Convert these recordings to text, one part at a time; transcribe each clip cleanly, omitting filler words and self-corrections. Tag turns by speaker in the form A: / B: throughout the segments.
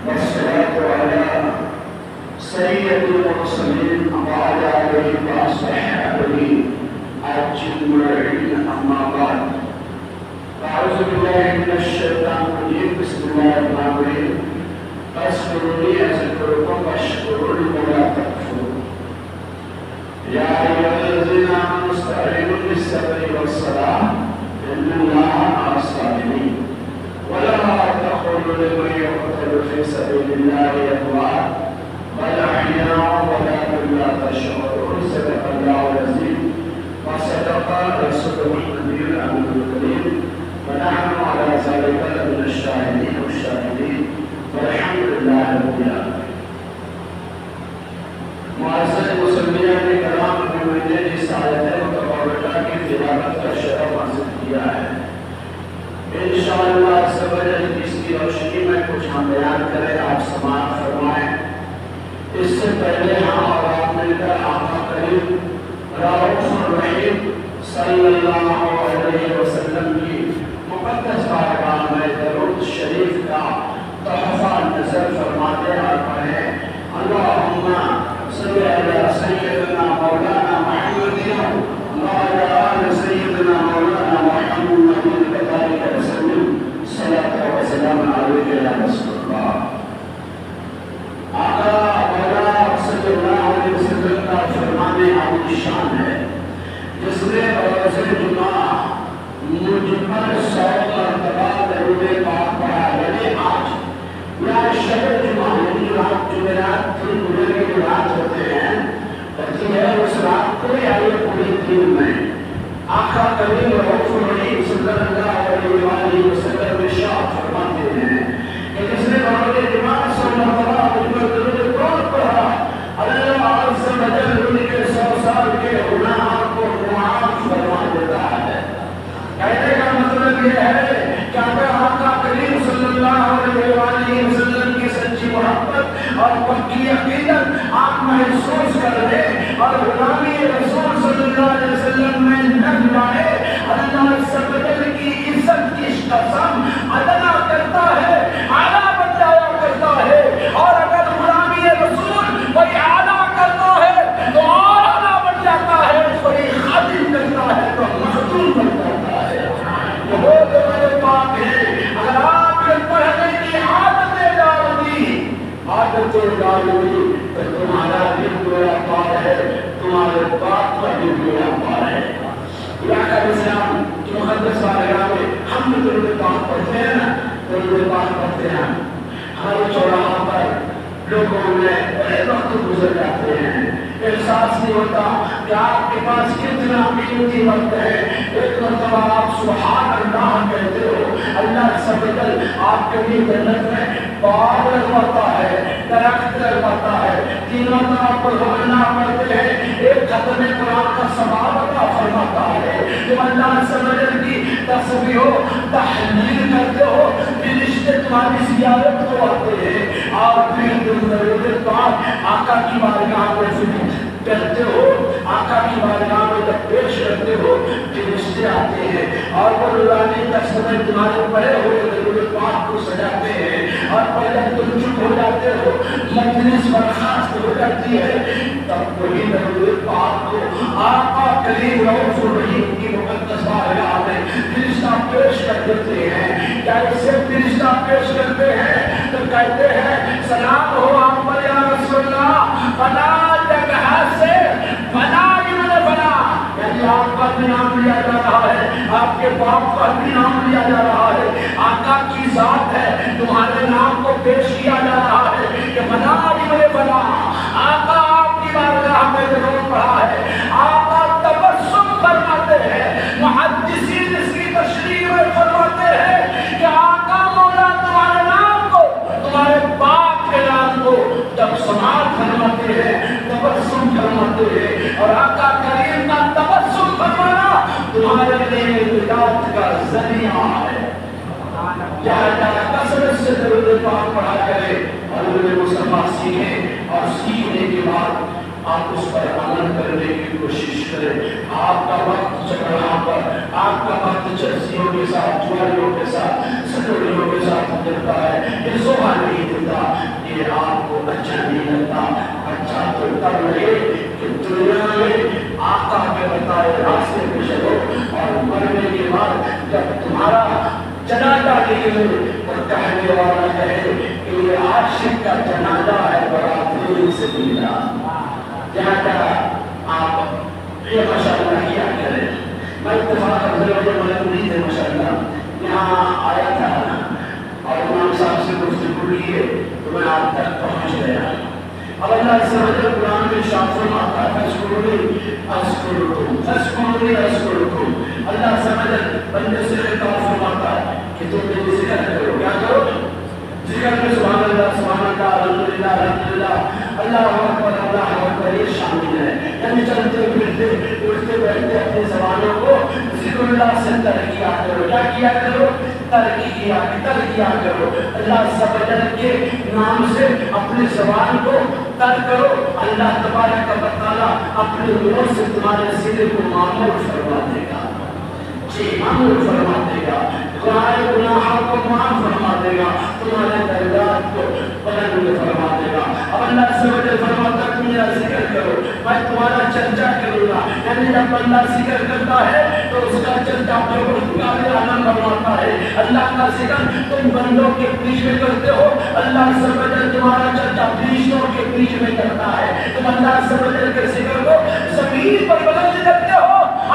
A: والصلاة على سيد المرسلين وعلى آله وصحبه أجمعين أما بعد أعوذ بالله من الشيطان الرجيم بسم الله الرحمن الرحيم فاذكروا لي أذكركم واشكروا لي ولا تكفرون يا أيها الذين آمنوا استعينوا بالصبر والصلاة إن الله مع الصابرين ولا تقولوا لمن يقتل في سبيل الله أموات بل أحياء ولكن لا تشعرون صدق الله العظيم وصدق رسوله النبي الأمين الكريم ونحن على ذلك من الشاهدين والشاهدين والحمد لله رب العالمين. معزز مسلمان کرام نے جس آیت متبارکہ کی تلاوت کا شرف حاصل کیا ہے، انشاءاللہ سبجل اس کی روشنی میں کچھ ہم بیان کریں، آپ سماعت فرمائیں۔ اس سے پہلے ہم اور آپ مل کر آقا کریم رؤوف الرحیم صلی اللہ علیہ وسلم کی مقدس بارگاہ میں درود شریف کا تحفہ نظر فرماتے اور پڑھیں۔ اللہم صلی علی سیدنا مولانا محمد وعلی آل سیدنا مولانا محمد وبارک وسلم صلاۃ و سلام علیک یا رسول اللہ۔ آقا مولا صلی اللہ علیہ وسلم کا فرمان عظیم شان ہے، جس نے روز جمعہ مجھ پر 100 مرتبہ درود پاک پڑھا، یعنی آج یا شب جمعہ یعنی رات جمعرات دن گزرنے کی رات ہوتے ہیں، ہوتی ہے اس رات کو یا یہ پورے دن میں آقا کریم رؤوف الرحیم صلی اللہ علیہ وسلم ارشاد فرماتے ہیں کہ جس نے روز جمعہ 100 مرتبہ مجھ پر درود پاک پڑھا، اللہ عز و جل ان کے 100 سال کے گناہ کو معاف فرما دیتا ہے۔ کہنے کا مطلب یہ ہے کہ اگر آقا کریم صلی اللہ علیہ وسلم کی سچی محبت اور پکی عقیدت آپ محسوس کر لیں اور غلامی رسول صلی اللہ علیہ وسلم میں لگ جائے، اللہ عز و جل کی عزت کی قسم ادنا کرتا ہے، اعلیٰ بن جایا کرتا ہے، اور اگر غلامی رسول کوئی اعلیٰ کرتا ہے تو اور اعلیٰ بن جاتا ہے، کوئی خادم کرتا ہے تو مخدوم بن جاتا ہے۔ وہ جو میرے پاک ہے، اگر آپ کے پڑھنے کی عادتیں ڈال دی تو تمہارا دل گویا پار ہے، تمہارے باپ کا دل گویا پار ہے۔ علاقہ اسلام کی مقدس بارگاہ میں ہم درود پاک پڑھتے ہیں نا، درود پاک پڑھتے ہیں، ہمارے چوراہا پر لوگوں میں بڑے وقت گزر جاتے ہیں، احساس نہیں ہوتا کہ آپ کے پاس کتنا قیمتی وقت ہے۔ ایک مرتبہ آپ سبحان اللہ کہتے ہو، اللہ سب جل آپ کے لیے جنت میں باغ لگواتا ہے، درخت لگواتا ہے، تینوں طرف پر اللہ پڑھتے ہیں، ایک ختم قرآن کا ثواب عطا فرماتا ہے۔ جب اللہ سب جل کی تسبیح و تحلیل کرتے ہو، فرشتے تمہاری زیارت کو آتے ہیں، اور پھر درود پاک آقا کی بارگاہ میں کرتے ہو، آقا کی بارگاہ میں جب پیش کرتے ہو، فرشتے آتے ہیں اور وہ روحانی تصویر تمہارے پڑے ہوئے درود پاک کو سجاتے ہیں، اور پہلے تم چپ ہو جاتے ہو، مجلس برخاست ہو جاتی ہے، تب وہی درود پاک کو آقا کریم رؤوف الرحیم کی مقدس بارگاہ میں فرشتہ پیش کر دیتے ہیں۔ کیا اسے فرشتہ پیش کرتے ہیں تو کہتے ہیں سلام ہو آپ پر یا رسول اللہ، فلا جگہ سے فلا ابن فلا، یعنی آپ کا بھی نام لیا جا رہا ہے، آپ کے باپ کا بھی نام لیا جا رہا ہے، آقا کی ذات ہے، تمہارے نام کو پیش کیا جا رہا ہے کہ فلا ابن فلا، آقا آپ کی بارگاہ میں درود پڑھا ہے، آقا تبسم فرماتے ہیں، محدثین اس کی تشریح میں فرماتے ہیں کہ آقا مولا تمہارے نام کو، تمہارے باپ کے نام کو جب سماعت فرماتے ہیں، تبسم فرماتے ہیں، اور آقا کریم کا تبسم فرمانا تمہارے لیے نجات کا ذریعہ ہے۔ جہاں جہاں کثرت سے درود پاک پڑھا کرے اور درود مصطفیٰ سیکھیں، اور سیکھنے کے بعد آپ اس پر عمل کرنے کی کوشش کریں۔ آپ کا وقت چکراہاں پر، آپ کا وقت چرسیوں کے ساتھ، جواریوں کے ساتھ، سٹوریوں کے ساتھ گزرتا ہے، یہ شوبھا نہیں دیتا، یہ آپ کو اچھا نہیں لگتا۔ اچھا تو تب لگے کہ دنیا میں آقا کے بتائے راستے پہ چلو، اور مرنے کے بعد جب تمہارا جنازہ نکلے اور کہنے والا کہے کہ یہ عاشق کا جنازہ ہے، بڑا دور سے ملا۔ لہٰذا آپ یہ مشورہ کیا کریں۔ میں اتفاق مجھے ماشاءاللہ یہاں آیا تھا اور امام صاحب سے گفتگو لیے تو میں آپ تک پہنچ گیا۔ اب اللہ سے وجل قرآن میں ارشاد فرماتا ہے فاذکرونی اذکرکم۔ اللہ سے وجل بندے سے خطاب فرماتا ہے کہ تم میری ذکر کرو۔ کیا کرو؟ ذکر میں سبحان اللہ سبحان اللہ الحمدللہ الحمدللہ اللہ اکبر اللہ اکبر یہ شامل ہے۔ یعنی چلتے پھرتے اٹھتے بیٹھتے اپنی زبانوں کو ذکر اللہ سے ترکیہ کرو۔ کیا کیا کرو؟ ترکیہ کرو۔ اللہ سب کے نام سے اپنی زبان کو تر کرو۔ اللہ تبارک و تعالیٰ اپنے نور سے تمہارے سینے کو معمور فرما دے گا، جی معمور فرما دے گا، تمہارے گناہوں کو معاف فرما دے گا، تمہارے درجات کو بلند فرما دے گا۔ اب اللہ سے وجل فرماتا ہے میرا ذکر کرو، میں تمہارا چرچا کروں گا۔ یعنی جب بندہ ذکر کرتا ہے تو اس کا چرچا پروردگار عالم فرماتا ہے۔ اللہ کا ذکر تم بندوں کے بیچ میں کرتے ہو، اللہ سے وجل تمہارا چرچا فرشتوں کے بیچ میں کرتا ہے۔ تم اللہ سے وجل کے ذکر کو زمین پر بلند کرتے ہو،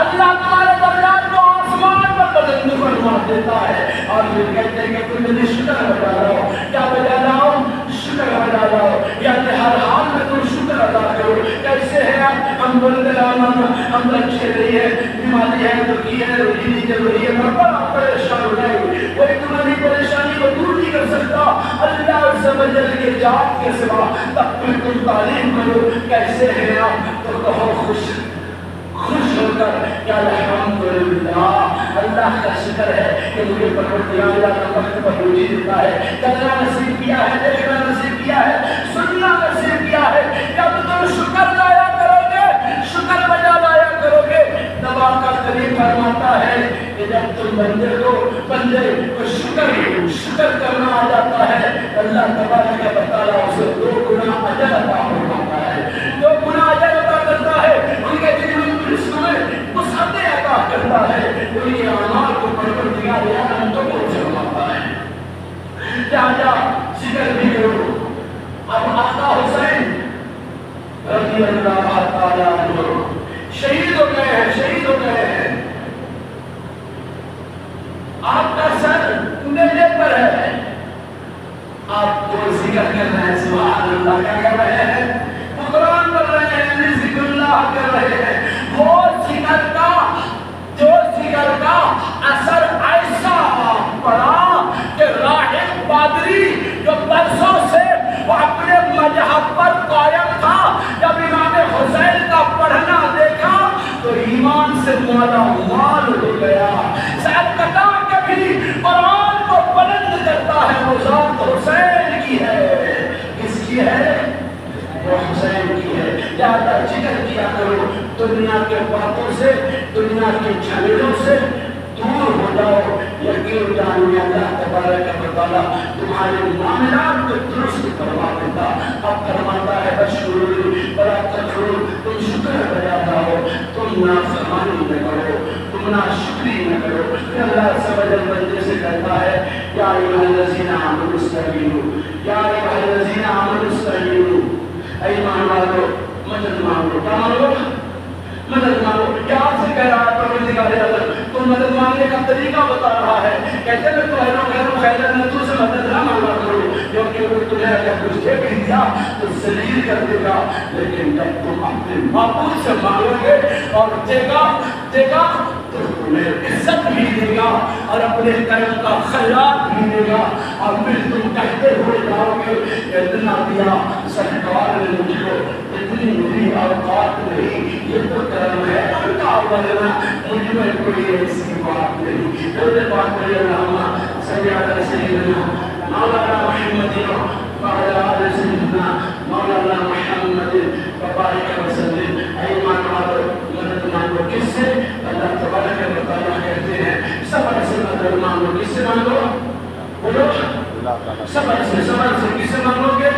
A: اللہ تمہارے درجات کو آسمان پر بلند فرما دیتا ہے۔ اور یہ کہتے ہیں کہ تم میری شکر بجا لاؤ۔ کیا بجا لاؤ؟ شکر بجا لاؤ۔ یعنی ہر حال میں تم شکر ادا کرو۔ کیسے ہے آپ؟ ہم بولتے ہم اچھے نہیں ہے، بیماری ہے، دکھی ہے، روزی نہیں چل رہی ہے، میں بڑا پریشان ہو جائے گی، کوئی تمہاری پریشانی کو دور نہیں کر سکتا اللہ عز و جل کے ذات کے سوا۔ تب پھر تم تعلیم کرو کیسے ہے آپ، تو کہو خوش ہو کر کہ الحمدللہ اللہ کا شکر ہے کہ مجھے پروردگار اللہ کا وقت پر روزی دیتا ہے، چلنا نصیب کیا ہے، دیکھنا نصیب کیا ہے، سننا نصیب کیا ہے۔ جب تم شکر لایا کرو گے، شکر بجا لایا کرو گے، تب آقا کریم فرماتا ہے کہ جب تم بندے کو شکر کرنا آ جاتا ہے، اللہ تبارک و تعالیٰ اسے 2 گنا اجر عطا فرماتا ہے، 2 گنا اجر عطا کرتا ہے، ان کے دل میں وسعتیں عطا کرتا ہے، ان کے اعمال کو پروردگار عالم قبول فرماتا ہے۔ لہٰذا ذکر بھی کرو۔ اب آقا حسین رضی اللہ تعالیٰ عنہ شہید ہو گئے ہیں، آپ کا سر نیزے پر ہے، آپ کو ذکر کر رہے ہیں، سبحان اللہ کیا کر رہے ہیں؟ قرآن کر رہے ہیں، ذکر اللہ کر رہے ہیں۔ وہ ذکر کا اثر ایسا پڑا کہ راہب پادری جو برسوں سے وہ اپنے مذہب پر قائم تھا، جب امام حسین کا پڑھنا دیکھا تو ایمان سے مالا مال ہو گیا۔ سید کتا کے بھی قرآن کو بلند کرتا ہے، وہ ذات حسین کی ہے۔ کس کی ہے؟ وہ حسین کی ہے۔ لہذا ذکر کیا کرو، دنیا کے باتوں سے، دنیا کے جھگڑوں سے دور ہو جاؤ۔ یقین جانیے اللہ تبارک و تعالیٰ تمہارے معاملات کو درست کروا دیتا۔ اب فرماتا ہے بشکرونی ولا تکفرون، تم شکر بجا لاؤ، تم نافرمانی نہ کرو، تم ناشکری نہ کرو۔ اللہ سب جل بندے سے کہتا ہے یا ایھا الذین آمنوا استعینوا، یا ایھا الذین آمنوا استعینوا، اے ایمان والو مدد مانگو۔ کیا مانگو؟ مدد مانگو۔ کیا سے کہہ رہا ہے پروردگار عالم؟ تو مدد مانگنے کا طریقہ بتا رہا ہے، کہتے ہیں تو خیر تو سے مدد نہ مانگا کرو، کیونکہ وہ تمہیں اگر کچھ دے بھی دیا تو ذلیل کر دے گا، لیکن جب تم اپنے معبود سے مانگو گے اور دے گا تو تمہیں عزت بھی دے گا اور اپنے کرم کا خیرات بھی دے گا، اور پھر تم کہتے ہوئے جاؤ گے اتنا دیا سرکار نے مجھ کو، اتنی میری اوقات نہیں، یہ تو کرم ہے ان کا، ورنہ مجھ میں کوئی ایسی بات نہیں۔ میرے بات کرے اللہم صلی علی سیدنا مولانا محمد وعلی آل سیدنا مولانا محمد وبارک وسلم۔ ایمان والو مدد مانگو، کس سے؟ اللہ تبارک و تعالیٰ کہتے ہیں صبر سے مدد مانگو، کس سے مانگو؟ بولو صبر سے کسے مانگو گے؟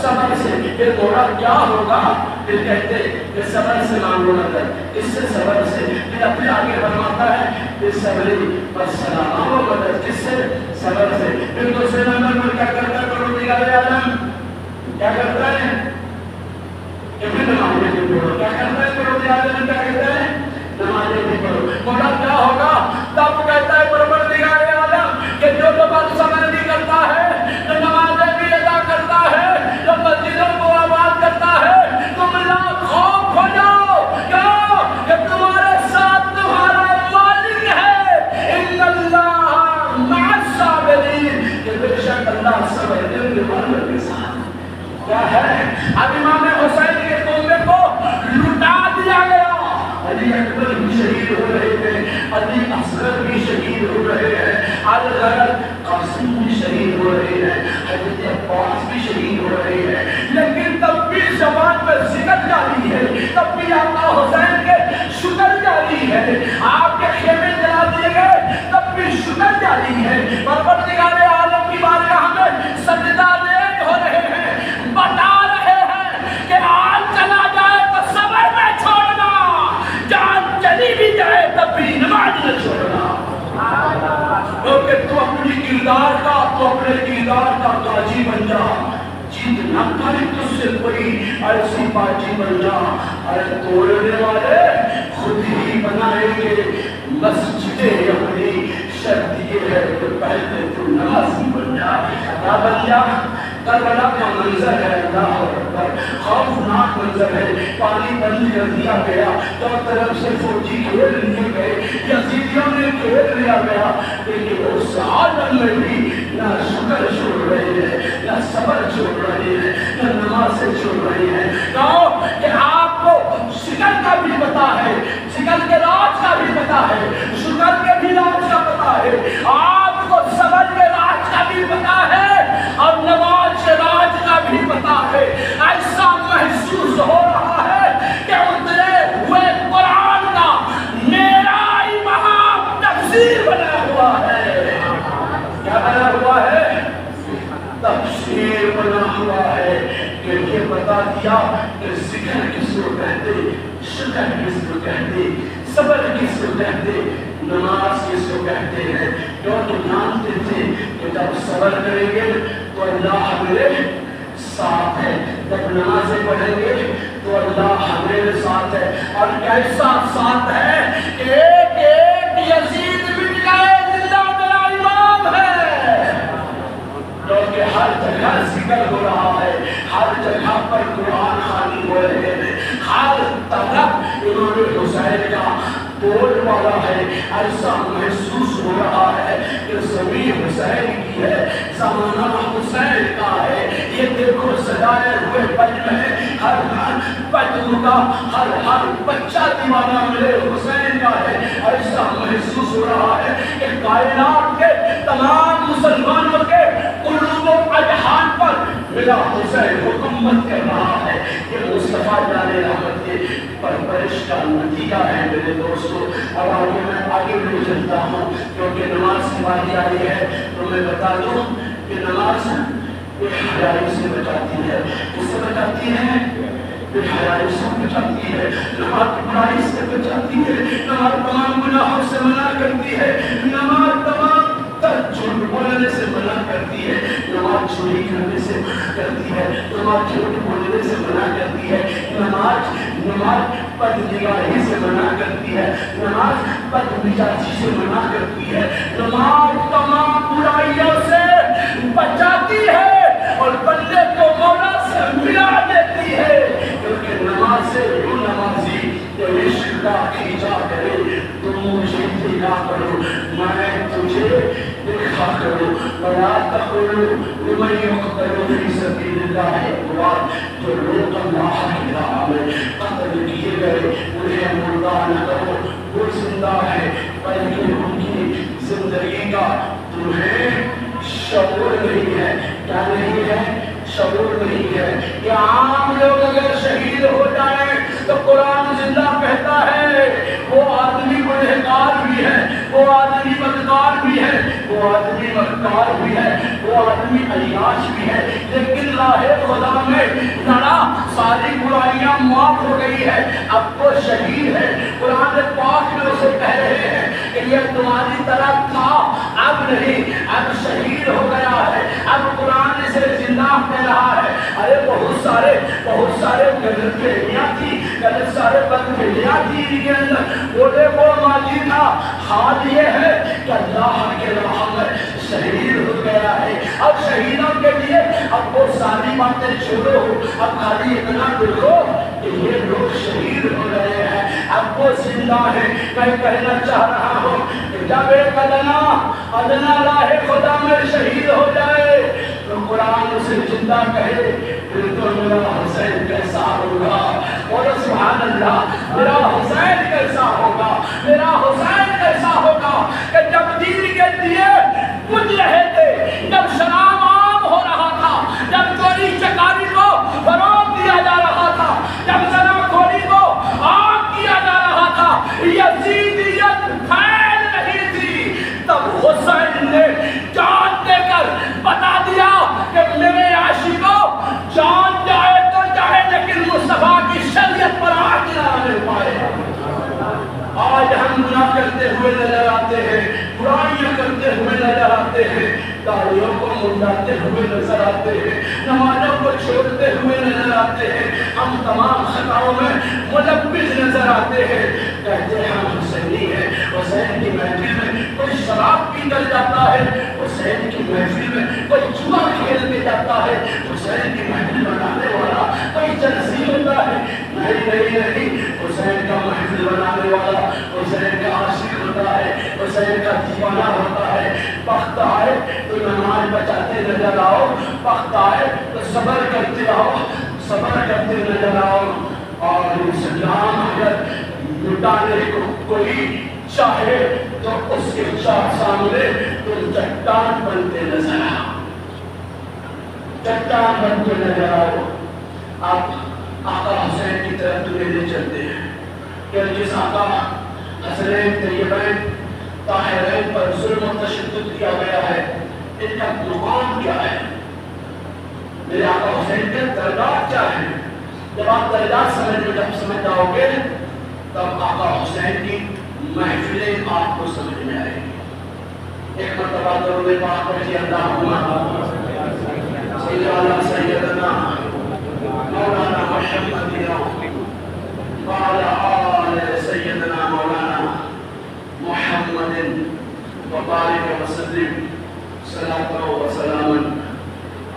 A: صبر سے. پھر بولا کیا ہوگا؟ پھر کہتے کہ صبر سے مانگو مدد، اس سے صبر سے. پھر اپنے آگے فرماتا ہے اس صبری پر سلام مانگو مدد، کس سے؟ صبر سے. پھر دوسرے نمبر پر کیا کرتا ہے پروردگار عالم؟ کیا کرتا ہے؟ ابن نمازیں بھی پڑھو. کیا کرتا ہے پروردگار عالم؟ کیا کرتا ہے؟ نمازیں بھی پڑھو. بولا کیا ہوگا؟ تب کہتا ہے پروردگار عالم کہ جو لوگ صبر بھی کرتا ہے، جو نمازیں بھی ادا کرتا ہے، جو مسجدوں کو آباد کرتا ہے، تم لاکھ خوف ہو جاؤ. کیوں؟ کہ تمہارے ساتھ تمہارا مالک ہے. ان اللہ مع الصابرین، کہ بے شک اللہ صبر کرنے والوں کے ساتھ. کیا ہے؟ اب امام حسین کے کنبے کو لٹا دیا گیا. علی اکبر بھی شہید ہو رہے ہیں، علی اصغر بھی شہید ہو رہے ہیں، الغرض قاسم بھی شہید ہو رہے ہیں، حضرت عباس بھی شہید ہو رہے ہیں. لیکن تب بھی زبان پر ذکر جاری ہے، تب بھی آقا حسین کے شکر جاری ہے. آپ کے خیمے جلا دیے گئے تب بھی شکر جاری ہے. پروردگار عالم کی بارگاہ میں سجدہ ریز ہو رہے ہیں، بتا رہے ہیں کہ آج چلا جائے تو صبر میں چھوڑنا، جان چلی بھی جائے تب بھی نماز نہ چھوڑنا. کیونکہ تو اپنے کردار کا قاضی بن جا. جیت نہ پائے تجھ سے کوئی ایسی باجی بن جا. ارے توڑنے والے خود ہی بنائیں گے مسجدیں اپنی. شرط یہ ہے کہ پہلے تو نمازی بن جا. نہ بن جا. کربلا کا منظر ہے، اللہ اکبر، خوفناک منظر ہے. پانی بند کر دیا گیا، دو طرف سے فوجی گھیر لیے گئے، یزیدیوں نے گھیر لیا گیا. لیکن اس عالم میں بھی نہ شکر چھوڑ رہے ہیں، نہ صبر چھوڑ رہے ہیں، نہ نمازیں چھوڑ رہے ہیں. کہو کہ آپ کو شکر کا بھی پتا ہے، شکر کے راز کا بھی پتا ہے، شکر کے بھی راز کا پتا ہے، آپ کو صبر کے راز کا بھی پتا ہے اور نماز کے راز کا بھی پتا ہے. ایسا محسوس ہو رہا ہے کہ اترے ہوئے قرآن کا میرا امام تفسیر بنا ہوا ہے. کیا بنا ہوا ہے؟ تفسیر بنا ہوا ہے. کہ یہ بتا دیا کہ ذکر کس کو کہتے، شکر کس کو کہتے، صبر کس کو کہتے، نماز کس کو کہتے ہیں. کیونکہ جانتے تھے کہ جب صبر کریں گے تو اللہ میرے ساتھ ہے، جب نمازیں پڑھیں گے تو اللہ میرے ساتھ ہے. اور کیسا ساتھ ہے کہ ایک ایک یزید مٹ گئے زندہ میرا امام ہے. کیونکہ ہر جگہ ذکر ہو رہا ہے، ہر جگہ پر قرآن خوانی ہو رہے ہیں، ہر طرف امام حسین کا بول والا ہے. ایسا محسوس ہو رہا ہے کہ زمین حسین کی ہے، زمانہ حسین کا ہے. یہ دیکھو سجائے ہوئے بجم ہے، ہر بجم کا ہر بچہ دیوانہ میرے حسین کا ہے. ایسا محسوس ہو رہا ہے کہ کائنات کے تمام مسلمانوں کے قلوب و اذہان پر میرا حسین حکومت کر رہا ہے. یہ مصطفیٰ جان رحمت کے پرورش کا نتیجہ ہے میرے دوستو. اب آگے میں چلتا ہوں کیونکہ نماز کی باری آئی ہے تو میں بتا دوں کہ نماز حیائی سے بچاتی ہے. اس سے بچاتی ہے، حیائی سے بچاتی ہے، نماز برائی سے بچاتی ہے، نماز تمام گناہوں سے منع کرتی ہے، نماز تمام جھوٹ بولنے سے منع کرتی ہے، نماز چوری کرنے سے منع کرتی ہے، نماز جھوٹ بولنے سے منع کرتی ہے، نماز بدنگاہی سے منع کرتی ہے، نماز بدمزاجی سے منع کرتی ہے، نماز تمام برائیوں سے بچاتی ہے اور بندے کو مولا سے ملا دیتی ہے. کیونکہ نماز سے وہ نمازی جو عشق کا کھینچا کرے، تم مجھے دیکھا کرو میں تجھے دیکھا کرو. ولا تقولوا لمن يقتل في سبيل الله اموات، جو لوگ اللہ کی راہ میں قتل کیے گئے انہیں مردہ نہ کرو، وہ زندہ ہے بلکہ ان کی زندگی کا تمہیں شعور نہیں ہے. کیا نہیں ہے؟ شعور نہیں ہے. کہ عام لوگ اگر شہید ہو جائیں تو قرآن زندہ کہتا ہے وہ آدمی گنہگار بھی ہے، وہ آدمی بدکار بھی ہے، وہ آدمی مکار بھی ہے، وہ آدمی عیاش بھی ہے، لیکن راہ خدا میں لڑا، ساری برائیاں معاف ہو گئی ہے، اب وہ شہید ہے۔ قرآن پاک میں اسے کہہ رہے ہیں کہ یہ تمہاری طرح تھا، اب نہیں، اب شہید ہو گیا ہے۔ اب قرآن اسے زندہ کہہ رہا ہے۔ ارے بہت سارے غلط فہمیاں تھی، غلط سارے بدفہمیاں تھی ان کے اندر، بولے وہ ماضی تھا۔ حال یہ ہے کہ اللہ کے راہ میں شہید ہو گیا ہے۔ اب شہیدوں کے لیے اب وہ ساری باتیں چھوڑو، اب خالی اتنا دیکھو کہ یہ لوگ شہید ہو رہے ہیں، اب وہ زندہ ہے۔ میں کہنا چاہ رہا ہوں کہ جب ایک ادنا راہ خدا میں شہید ہو جائے تو قرآن اسے زندہ کہے، پھر تو میرا حسین کیسا ہوگا؟ اور سبحان اللہ، میرا حسین کیسا ہوگا، میرا حسین کیسا ہوگا کہ جب دین کے دیے بجھ رہے تھے، جب شراب عام ہو رہا تھا، جب چوری چکاری کو فروغ دیا جا رہا تھا، جب زنا خوری کو عام کیا جا رہا تھا، یزیدیت پھیل رہی تھی، تب حسین نے جان دے کر بتا دیا کہ میرے عاشقوں، جان جائے تو جائے لیکن مصطفیٰ کی شریعت پر آج نہ آنے پائے۔ آج ہم گناہ کرتے ہوئے نظر آتے ہیں، برائیاں کرتے ہوئے نظر آتے ہیں، داڑھیوں کو منڈاتے ہوئے نظر آتے ہیں، نمازوں کو چھوڑتے ہوئے نظر آتے ہیں، ہم تمام خطاؤں میں ملوث نظر آتے ہیں، کہتے ہیں ہم حسینی ہیں۔ حسین کی محفل میں کوئی شراب پی کر جاتا ہے، حسین کی محفل میں کوئی جوا کھیل کے جاتا ہے، حسین کی محفل بنانے والا کوئی جنسی ہوتا ہے، نہیں، حسین کا محفل بنانے والا حسین کا عاشق ہوتا ہے، حسین کا دیوانہ ہوتا ہے۔ وقت آئے تو نماز بچاتے نظر آؤ، وقت آئے تو صبر کرتے نظر آؤ، اور اسلام اگر لٹانے کو کوئی چاہے تو اس کے سامنے تم چٹان بنتے نظر آؤ۔ آپ آقا حسین کی طرف تمہیں لے چلتے ہیں کہ جس آقا حسنین طیبین طاہرین پر ظلم و تشدد کیا گیا ہے، ان کا مقام کیا ہے، میرے آقا حسین کے درجات کیا ہیں؟ جب آپ درجات سمجھ جاؤ گے تب آقا حسین کی محفلیں آپ کو سمجھ میں آئے گی۔ ایک مرتبہ درود پاک پڑھیے، اللہم صلی علی سیدنا مولانا محمد وعلى آل سيدنا مولانا محمد وبارك وسلم صلاة وسلاما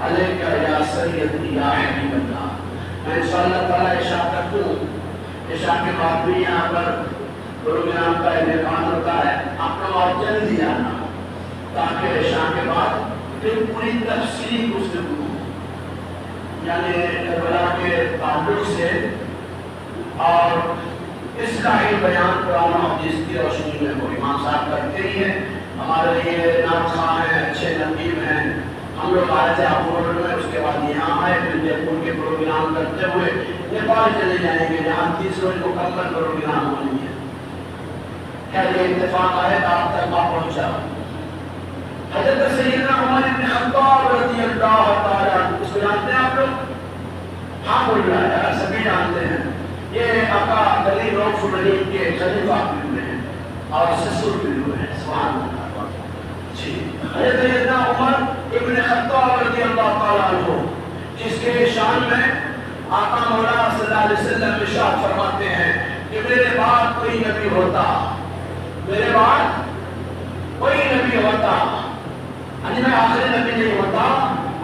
A: عليك يا سيدي يا حبيب الله۔ میں انشاءاللہ تعالیٰ عشاء تک ہوں، عشاء کے بعد بھی یہاں پر پروگرام کا انعقاد ہوتا ہے، آپ لوگ اور جلدی آنا تاکہ عشاء کے بعد پھر پوری تفصیلی گفتگو، یعنی کربلا کے تعلق سے اور اس کا ہی بیان قرآن و حدیث کی روشنی میں وہ امام صاحب کرتے ہی ہیں۔ ہمارے لیے نعت خواں ہیں، اچھے نقیب ہیں، ہم لوگ آئے تھے آپور میں، اس کے بعد یہاں آئے، پھر جے پور کے پروگرام کرتے ہوئے نیپال چلے جائیں گے جہاں 30 روز مکمل پروگرام ہونی ہے۔ خیر یہ اتفاق آئے تو آپ تک آپ پہنچا۔ حضرت سیدنا عمر بن خطاب رضی اللہ تعالیٰ عنہ، اس کو جانتے ہیں آپ لوگ؟ ہاں بول رہا ہے، سبھی جانتے ہیں۔ یہ آقا غریب روف الرحیم کے خلیفہ بھی ہوئے ہیں اور سسر بھی ہوئے ہیں، سبحان اللہ۔ جی حضرت سیدنا عمر ابن خطاب رضی اللہ تعالیٰ عنہ، جس کے شان میں آقا مولا صلی اللہ علیہ وسلم ارشاد فرماتے ہیں کہ میرے بعد کوئی نبی ہوتا، میرے بعد کوئی نبی ہوتا، یعنی میں آخری نبی نہیں ہوتا،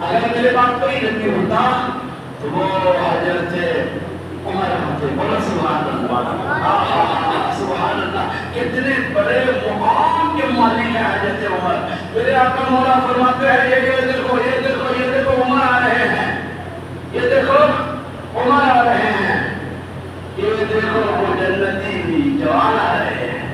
A: اگر میرے بعد کوئی نبی ہوتا تو وہ حضرت عمر ہوتے۔ بولو سبحان اللہ، سبحان اللہ، کتنے بڑے مقام کے مالک ہیں حضرت عمر۔ میرے آقا مولا فرماتے ہیں یہ دیکھو یہ دیکھو یہ دیکھو عمر آ رہے ہیں، یہ دیکھو عمر آ رہے ہیں، یہ دیکھو وہ جنتی بھی جوان آ رہے ہیں،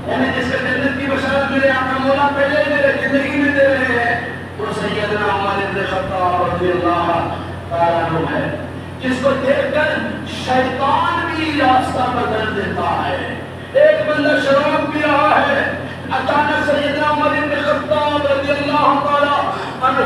A: یعنی جس کے جنت کی بشارت میرے آقا مولا پہلے میرے زندگی میں دے رہے ہیں، وہ سیدنا عمر بن خطاب رضی اللہ تعالیٰ عنہ ہے، جس کو دیکھ کر شیطان بھی راستہ بدل دیتا ہے۔ ایک بندہ شراب پی رہا ہے، اچانک سیدنا عمر بن خطاب رضی اللہ تعالیٰ عنہ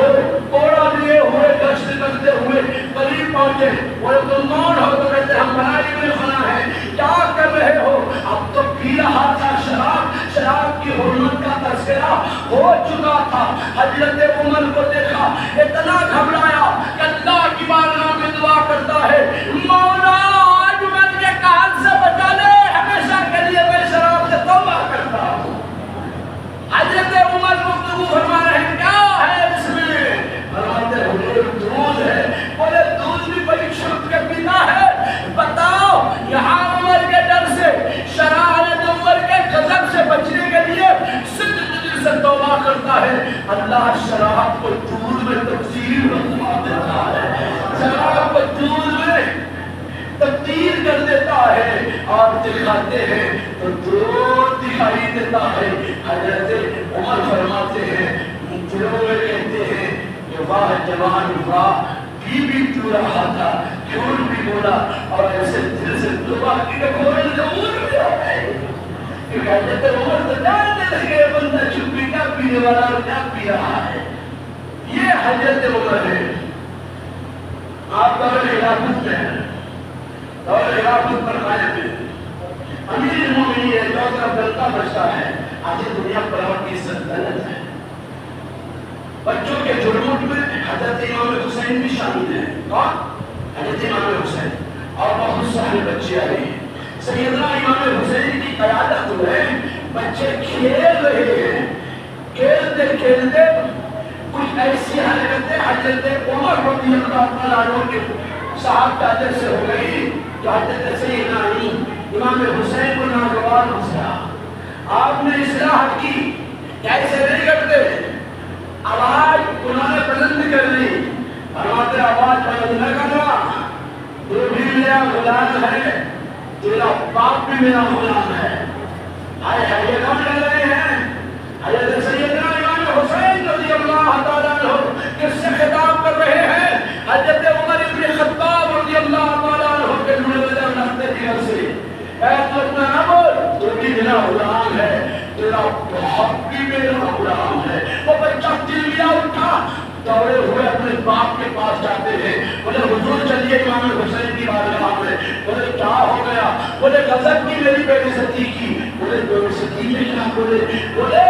A: کوڑا لیے ہوئے گشت کرتے ہوئے قریب پہنچے، وہ کون ہو تو کہتے ہم بھائی میں خنا ہے، کیا کر رہے ہو؟ اب تو پی رہا تھا شراب، شراب کی حرمت کا تذکرہ ہو چکا تھا۔ حضرت عمر کو دیکھا، اتنا گھبرایا کہ اللہ کی بارگاہ میں دعا کرتا ہے، مولا آج عمر کے کان سے بچا لے، ہمیشہ کے لیے میں شراب سے توبہ کرتا ہوں۔ حضرت عمر گفتگو فرما رہے ہیں، کیا ہے اس میں؟ فرماتے حضور دودھ ہے۔ بولے دودھ بھی بڑی چھپ کے پیتا ہے؟ بتاؤ، یہاں عمر کے ڈر سے، شرارت عمر کے غضب سے بچنے کے لیے صدق دل سے توبہ کرتا ہے۔ اللہ شراب کو دودھ میں تبدیل فرما دیتا ہے، شراب کو دودھ میں تبدیل کر دیتا ہے اور دکھاتے ہیں تو دودھ دکھائی دیتا ہے۔ حضرت عمر فرماتے ہیں، دلوں میں کہتے ہیں کہ واہ جوان واہ، بھی تو رہا تھا، جھوٹ بھی بولا اور ایسے دل سے دعا کی کہ کوئی ضرور بھی ہو گئے۔ کہ حضرت عمر تو جانتے لگے بندہ چھپی کیا پینے والا اور کیا پی رہا ہے۔ یہ حضرت عمر ہے۔ آپ دور خلافت میں ہیں، دور خلافت پر قائم ہے، امیر المومنین ہے، جو طرف بلتا بچتا ہے، آج دنیا پر اور کی سلطنت ہے۔ بچوں کے جرموٹ میں حضرت امام حسین بھی شامل ہیں۔ کون؟ حضرت امام حسین اور بہت سارے بچے آئے ہیں۔ سیدنا امام حسین کی قیادت میں بچے کھیل رہے ہیں، کھیلتے کھیلتے کچھ ایسی حرکتیں حضرت عمر رضی اللہ عنہ کے صحابہ سے ہو گئی جو حضرت سیدنا امام حسین کو ناگوار مسئلہ۔ آپ نے اصلاح کی، کیسے نہیں کرتے؟ آواز انہوں نے بلند کر لی، فرماتے آواز بلند نہ کرنا، تو بھی میرا غلام ہے، تیرا باپ بھی میرا غلام ہے۔ آئے یہ کون کر رہے ہیں؟ حضرت سیدنا امام حسین رضی اللہ تعالیٰ عنہ کس سے خطاب کر رہے ہیں؟ حضرت عمر بن خطاب رضی اللہ تعالیٰ عنہ کے نوزر نقطے دیگر سے، اے تو نہ بول، تو بھی میرا غلام ہے، تیرا باپ بھی میرا غلام ہے۔ وہ بچہ دل لیا اٹھا، دوڑے ہوئے اپنے باپ کے پاس جاتے ہیں، بولے حضور چلیے امام حسین کی بارگاہ میں۔ بولے کیا ہو گیا؟ بولے غضب کی میری بے عزتی کی۔ بولے بے عزتی میں کیا؟ بولے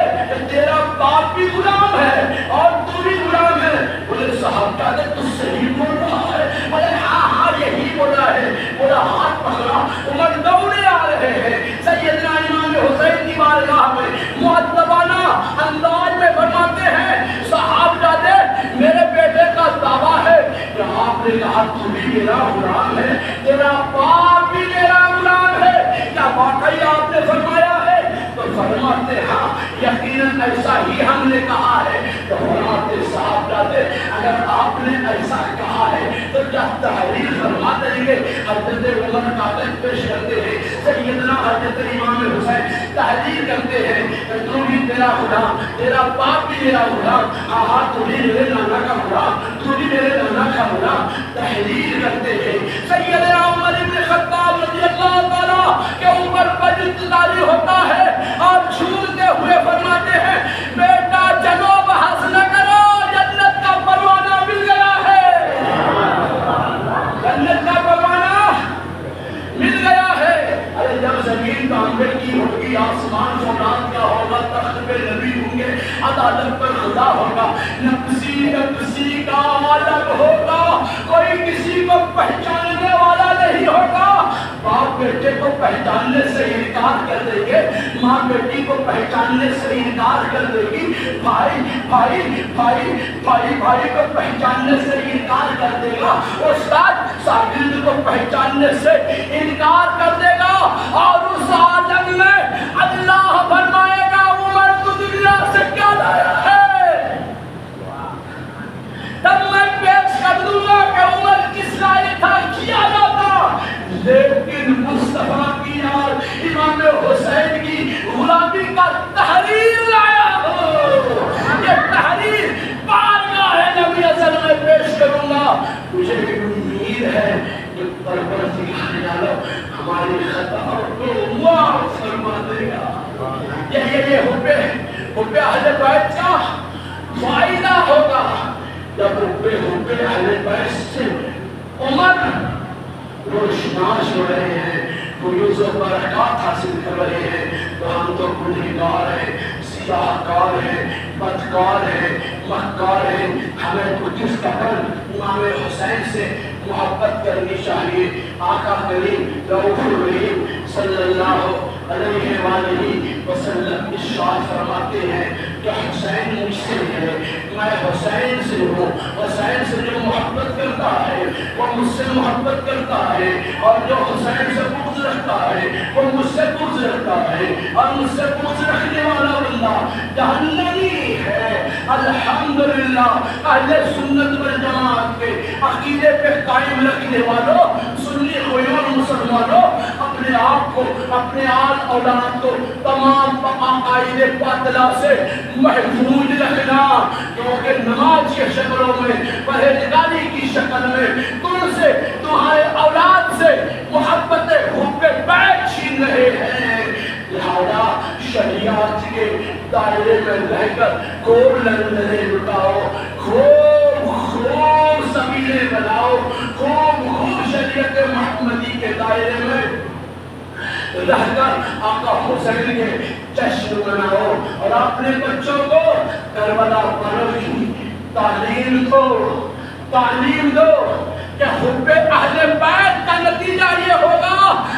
A: تیرا باپ بھی غلام ہے اور تو بھی غلام ہے۔ بولے صاحب کیا کہ تو صحیح بول رہا ہے؟ بولے ہاں ہاں یہی بولا ہے۔ بولا ہاتھ پکڑا، عمر دوڑے آ رہے ہیں سیدنا امام حسین کی بارگاہ میں، مؤدبانہ انداز میں فرماتے ہیں، صاحب جاتے میرے بیٹے کا دعویٰ ہے کہ آپ نے کہا تو بھی میرا غلام ہے، تیرا باپ بھی میرا غلام ہے، کیا واقعی آپ نے فرمایا ہے؟ تو فرماتے ہاں یقیناً ایسا ہی ہم نے کہا ہے۔ تو فرماتے صاحب جاتے اگر آپ نے ایسا کہا ہے تو کیا تحریر فرما دیں گے؟ حضرت عمر کاغذ پیش کرتے ہیں، سیدنا حضرت امام حسین تحریر کرتے ہیں کہ تو بھی میرا غلام، تیرا باپ بھی میرا غلام، آہا تو بھی میرے نانا کا غلام، تو بھی میرے نانا کا غلام۔ تحریر کرتے ہیں سیدنا عمر بن خطاب رضی اللہ تعالیٰ کے اوپر پر انتظاری ہوتا ہے اور جھولتے ہوئے فرماتے ہیں، بیٹا چلو بحث نہ کرو، جنت کا پروانہ مل گیا ہے، جنت کا پروانہ مل گیا ہے۔ ارے جب زمین تانبے کی ہوگی، آسمان فولاد کا ہوگا، تخت پہ نبی ہوں گے، عدالت پر خدا ہوگا، نفسی کا عالم ہوگا، کوئی کسی کو پہچاننے والا نہیں ہوگا۔ باپ بیٹے کو پہچاننے سے انکار کر دیں گے، ماں بیٹی کو پہچاننے سے انکار کر دے گی، بھائی کو پہچاننے سے انکار کر دے گا، استاد شاگرد کو پہچاننے سے انکار کر دے گا، اور اس عالم میں اللہ فرمائے گا عمر تو دنیا سے کیا لایا ہے؟ تب میں پیش کر دوں گا کہ عمر کس لائق تھا، کیا جاتا، لیکن مصطفیٰ کی اور امام حسین کی غلامی کا تحریر لایا ہو۔ یہ تحریر بارگاہ نبی ازل میں پیش کروں گا۔ مجھے امید ہے پروردگار عالم ہماری خطاؤں کو معاف فرما دے گا۔ یہ حب اہل بیت کا فائدہ ہوگا جب حب اہل بیت سے عمر روشناس ہو رہے ہیں، فیوز و برکات حاصل کر رہے ہیں، تو ہم تو گنہگار ہیں، سیاہ کار ہیں، بدکار ہیں، مکار ہیں۔ ہمیں تو کس قدر امام حسین سے محبت کرنی چاہیے۔ آقا کریم رؤوف الرحیم صلی اللہ علیہ وآلہ وسلم ارشاد فرماتے ہیں کہ حسین مجھ سے ہے، میں حسین سے ہوں۔ حسین سے جو محبت کرتا ہے وہ مجھ سے محبت کرتا ہے، اور جو حسین سے بغض رکھتا ہے وہ مجھ سے بغض رکھتا ہے، اور مجھ سے بغض رکھنے والا بندہ جہنمی ہے۔ الحمدللہ اہل سنت والجماعت کے عقیدے پہ قائم رکھنے والوں، سنی خویوں مسلمانوں، اپنے آپ کو، اپنے آل اولاد کو تمام عقائد باطلہ سے محفوظ رکھنا، کیونکہ نماز کی شکلوں میں، پرہیزگاری کی شکل میں تم سے، تمہارے اولاد سے محبت حب بیت چھین رہے ہیں۔ لہذا شریعت کے دائرے میں رہ کر خوب لندنے لٹاؤ، خوب سبیلے بناؤ، خوب شریعت محمدی کے دائرے میں رہ کر آقا حسین کے جشن مناؤ، اور اپنے بچوں کو کربلا والوں کی تعلیم دو کہ حب اہل بیت کا نتیجہ یہ ہوگا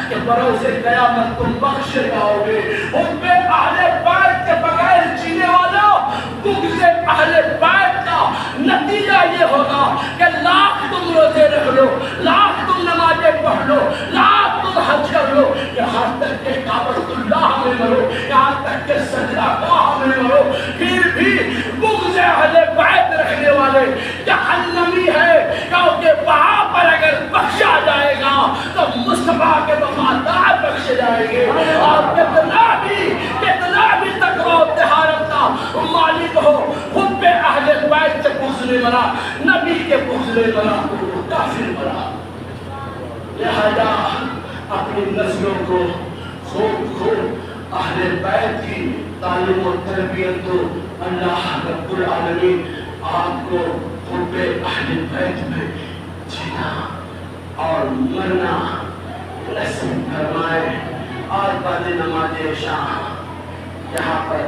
A: کہ بروز قیامت تم بخشے جاؤ گے۔ حب اہل بیت کے بغیر جینے والوں، بغض اہل بیت کا نتیجہ یہ ہوگا کہ لاکھ تم روزے رکھ لو، لاکھ تم نمازیں پڑھ لو، لاکھ تم حج کر لو، یہاں تک کہ کعبۃ اللہ میں مرو، یہاں تک کہ سجدہ گاہ میں مرو، پھر بھی بغض اہل بیت رکھنے والے جہنمی ہے، کیونکہ وہاں پر اگر بخشا جائے گا تو مصطفیٰ کے وفادار بخشے جائیں گے۔ اور کتنا بھی تقویٰ و طہارت کا مالک ہو، حب اہل بیت سے بغض نہیں مرا، نبی کے بغض نہیں مرا، کافر مرا۔ لہذا اپنی نسلوں کو خوب اہل بیت کی تعلیم و تربیت دو۔ اللہ رب العالمین آپ کو حب اہل بیت میں جینا اور مرنا نصیب فرمائے۔ اور بعد نماز عشاء یہاں پر